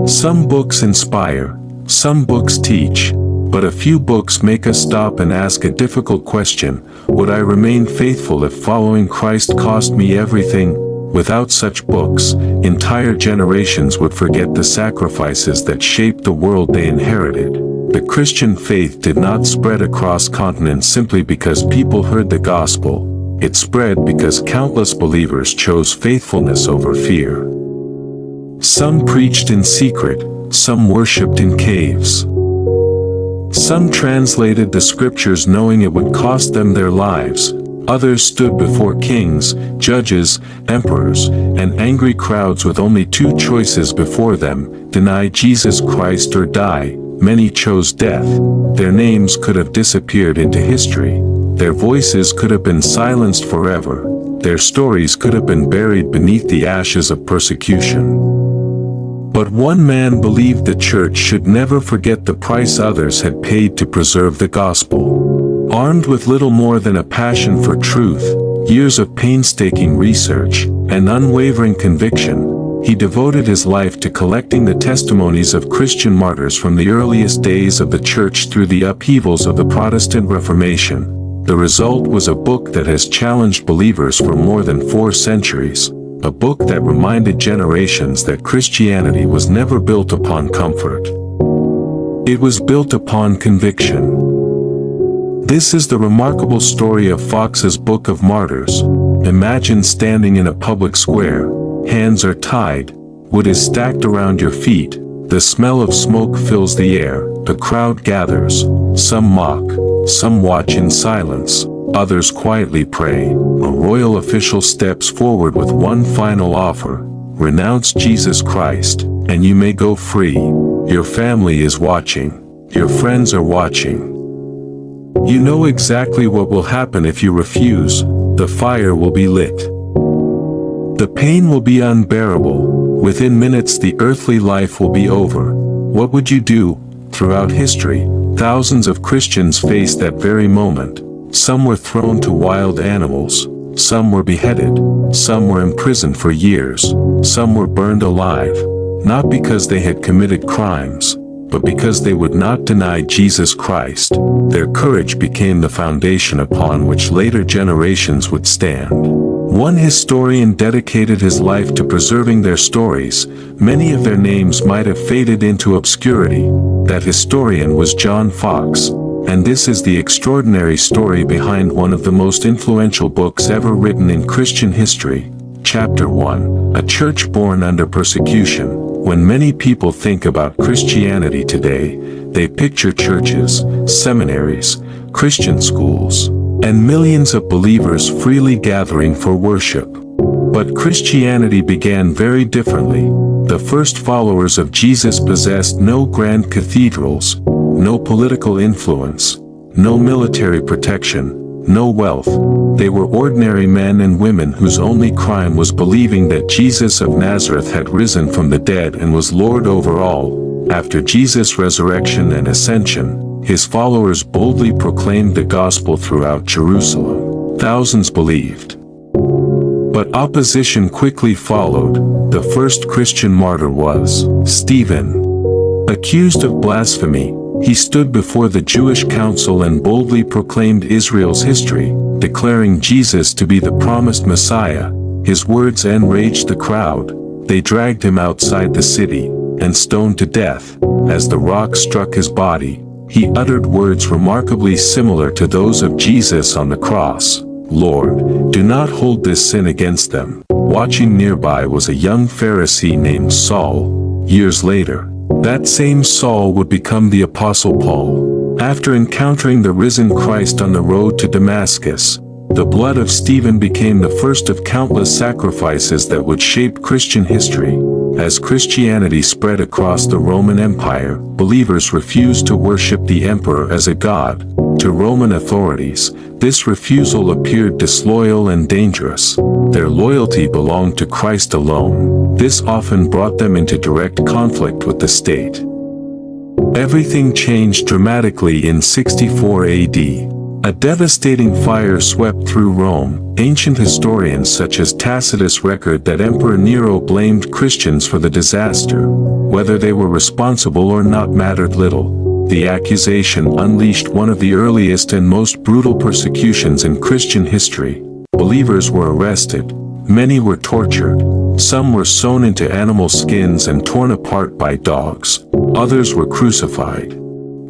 Some books inspire, some books teach, but a few books make us stop and ask a difficult question: would I remain faithful if following Christ cost me everything? Without such books, entire generations would forget the sacrifices that shaped the world they inherited. The Christian faith did not spread across continents simply because people heard the gospel. It spread because countless believers chose faithfulness over fear. Some preached in secret, some worshipped in caves. Some translated the scriptures knowing it would cost them their lives. Others stood before kings, judges, emperors, and angry crowds with only two choices before them: deny Jesus Christ or die. Many chose death. Their names could have disappeared into history. Their voices could have been silenced forever. Their stories could have been buried beneath the ashes of persecution. But one man believed the church should never forget the price others had paid to preserve the gospel. Armed with little more than a passion for truth, years of painstaking research, and unwavering conviction, he devoted his life to collecting the testimonies of Christian martyrs from the earliest days of the church through the upheavals of the Protestant Reformation. The result was a book that has challenged believers for more than 4 centuries, a book that reminded generations that Christianity was never built upon comfort. It was built upon conviction. This is the remarkable story of Foxe's Book of Martyrs. Imagine standing in a public square. Hands are tied, wood is stacked around your feet, the smell of smoke fills the air, the crowd gathers, some mock, some watch in silence, others quietly pray. A royal official steps forward with one final offer: renounce Jesus Christ, and you may go free. Your family is watching, your friends are watching. You know exactly what will happen if you refuse. The fire will be lit. The pain will be unbearable. Within minutes the earthly life will be over. What would you do? Throughout history, thousands of Christians faced that very moment. Some were thrown to wild animals. Some were beheaded. Some were imprisoned for years. Some were burned alive. Not because they had committed crimes, but because they would not deny Jesus Christ. Their courage became the foundation upon which later generations would stand. One historian dedicated his life to preserving their stories. Many of their names might have faded into obscurity. That historian was John Foxe, and this is the extraordinary story behind one of the most influential books ever written in Christian history. Chapter 1: A Church Born Under Persecution. When many people think about Christianity today, they picture churches, seminaries, Christian schools, and millions of believers freely gathering for worship. But Christianity began very differently. The first followers of Jesus possessed no grand cathedrals, no political influence, no military protection, no wealth. They were ordinary men and women whose only crime was believing that Jesus of Nazareth had risen from the dead and was Lord over all. After Jesus' resurrection and ascension, his followers boldly proclaimed the gospel throughout Jerusalem. Thousands believed. But opposition quickly followed. The first Christian martyr was Stephen. Accused of blasphemy, he stood before the Jewish council and boldly proclaimed Israel's history, declaring Jesus to be the promised Messiah. His words enraged the crowd. They dragged him outside the city and stoned to death. As the rock struck his body, he uttered words remarkably similar to those of Jesus on the cross. Lord, do not hold this sin against them. Watching nearby was a young Pharisee named Saul. Years later, that same Saul would become the Apostle Paul. After encountering the risen Christ on the road to Damascus, the blood of Stephen became the first of countless sacrifices that would shape Christian history. As Christianity spread across the Roman Empire, believers refused to worship the emperor as a god. To Roman authorities, this refusal appeared disloyal and dangerous. Their loyalty belonged to Christ alone. This often brought them into direct conflict with the state. Everything changed dramatically in 64 AD. A devastating fire swept through Rome. Ancient historians such as Tacitus record that Emperor Nero blamed Christians for the disaster. Whether they were responsible or not mattered little. The accusation unleashed one of the earliest and most brutal persecutions in Christian history. Believers were arrested. Many were tortured. Some were sewn into animal skins and torn apart by dogs. Others were crucified.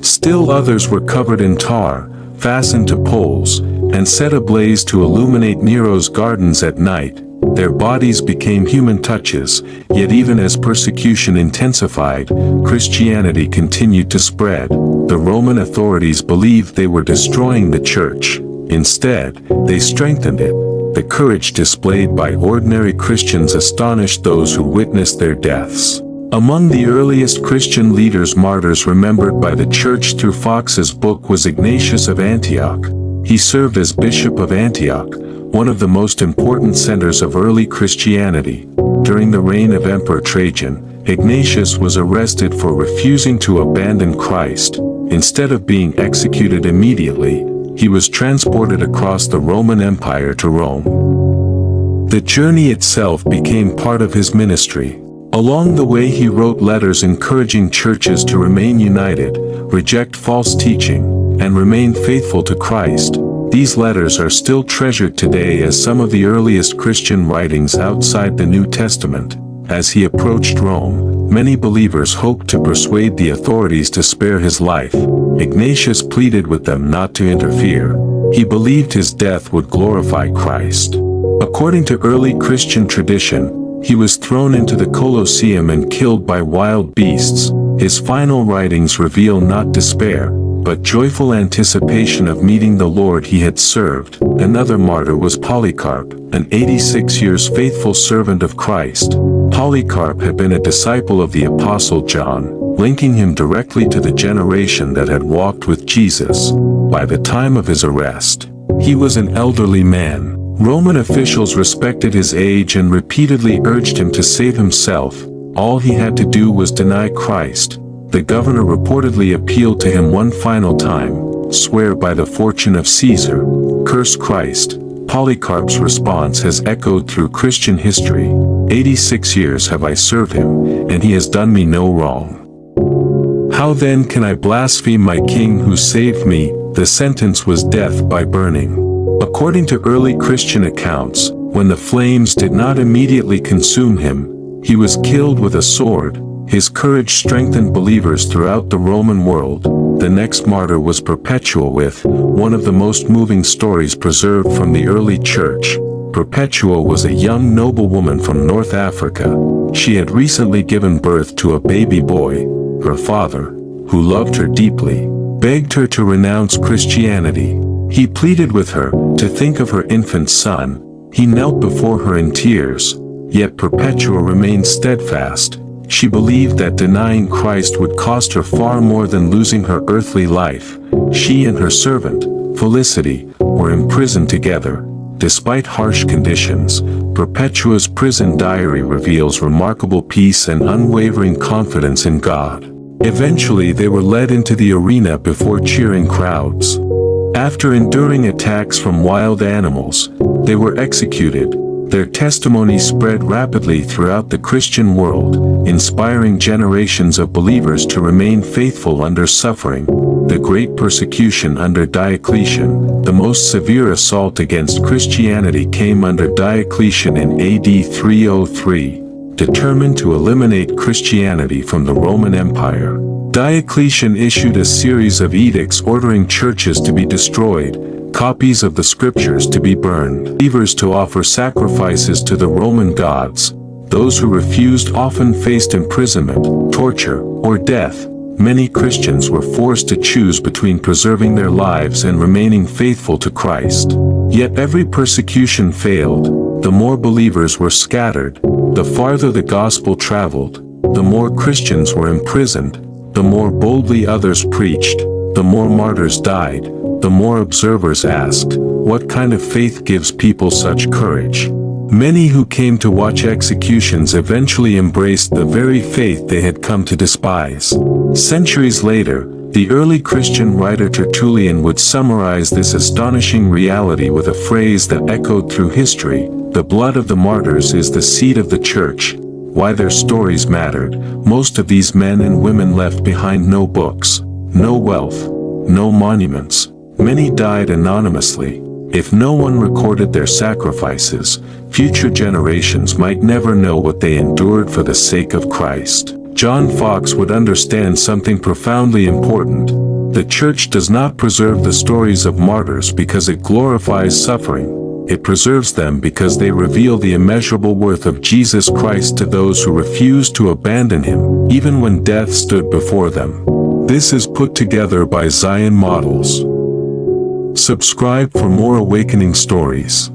Still others were covered in tar, fastened to poles, and set ablaze to illuminate Nero's gardens at night. Their bodies became human touches, yet even as persecution intensified, Christianity continued to spread. The Roman authorities believed they were destroying the church. Instead, they strengthened it. The courage displayed by ordinary Christians astonished those who witnessed their deaths. Among the earliest Christian leaders martyrs remembered by the church through Foxe's book was Ignatius of Antioch. He served as Bishop of Antioch, one of the most important centers of early Christianity. During the reign of Emperor Trajan, Ignatius was arrested for refusing to abandon Christ. Instead of being executed immediately, he was transported across the Roman Empire to Rome. The journey itself became part of his ministry. Along the way he wrote letters encouraging churches to remain united, reject false teaching, and remain faithful to Christ. These letters are still treasured today as some of the earliest Christian writings outside the New Testament. As he approached Rome, many believers hoped to persuade the authorities to spare his life. Ignatius pleaded with them not to interfere. He believed his death would glorify Christ. According to early Christian tradition, he was thrown into the Colosseum and killed by wild beasts. His final writings reveal not despair, but joyful anticipation of meeting the Lord he had served. Another martyr was Polycarp, an 86 years faithful servant of Christ. Polycarp had been a disciple of the Apostle John, linking him directly to the generation that had walked with Jesus. By the time of his arrest, he was an elderly man. Roman officials respected his age and repeatedly urged him to save himself. All he had to do was deny Christ. The governor reportedly appealed to him one final time, "Swear by the fortune of Caesar, curse Christ." Polycarp's response has echoed through Christian history. 86 years have I served him, and he has done me no wrong. How then can I blaspheme my king who saved me? The sentence was death by burning. According to early Christian accounts, when the flames did not immediately consume him, he was killed with a sword. His courage strengthened believers throughout the Roman world. The next martyr was Perpetua, with one of the most moving stories preserved from the early church. Perpetua was a young noblewoman from North Africa. She had recently given birth to a baby boy. Her father, who loved her deeply, begged her to renounce Christianity. He pleaded with her to think of her infant son. He knelt before her in tears, yet Perpetua remained steadfast. She believed that denying Christ would cost her far more than losing her earthly life. She and her servant, Felicity, were imprisoned together. Despite harsh conditions, Perpetua's prison diary reveals remarkable peace and unwavering confidence in God. Eventually they were led into the arena before cheering crowds. After enduring attacks from wild animals, they were executed. Their testimony spread rapidly throughout the Christian world, inspiring generations of believers to remain faithful under suffering. The Great Persecution under Diocletian, the most severe assault against Christianity, came under Diocletian in AD 303. Determined to eliminate Christianity from the Roman Empire, Diocletian issued a series of edicts ordering churches to be destroyed, copies of the scriptures to be burned, believers to offer sacrifices to the Roman gods. Those who refused often faced imprisonment, torture, or death. Many Christians were forced to choose between preserving their lives and remaining faithful to Christ. Yet every persecution failed. The more believers were scattered, the farther the gospel traveled. The more Christians were imprisoned, the more boldly others preached. The more martyrs died, the more observers asked, what kind of faith gives people such courage? Many who came to watch executions eventually embraced the very faith they had come to despise. Centuries later, The early Christian writer Tertullian would summarize this astonishing reality with a phrase that echoed through history: "The blood of the martyrs is the seed of the church." Why their stories mattered: most of these men and women left behind no books, no wealth, no monuments. Many died anonymously. If no one recorded their sacrifices, future generations might never know what they endured for the sake of Christ. John Foxe would understand something profoundly important. The church does not preserve the stories of martyrs because it glorifies suffering. It preserves them because they reveal the immeasurable worth of Jesus Christ to those who refused to abandon him, even when death stood before them. This is put together by Zion Models. Subscribe for more awakening stories.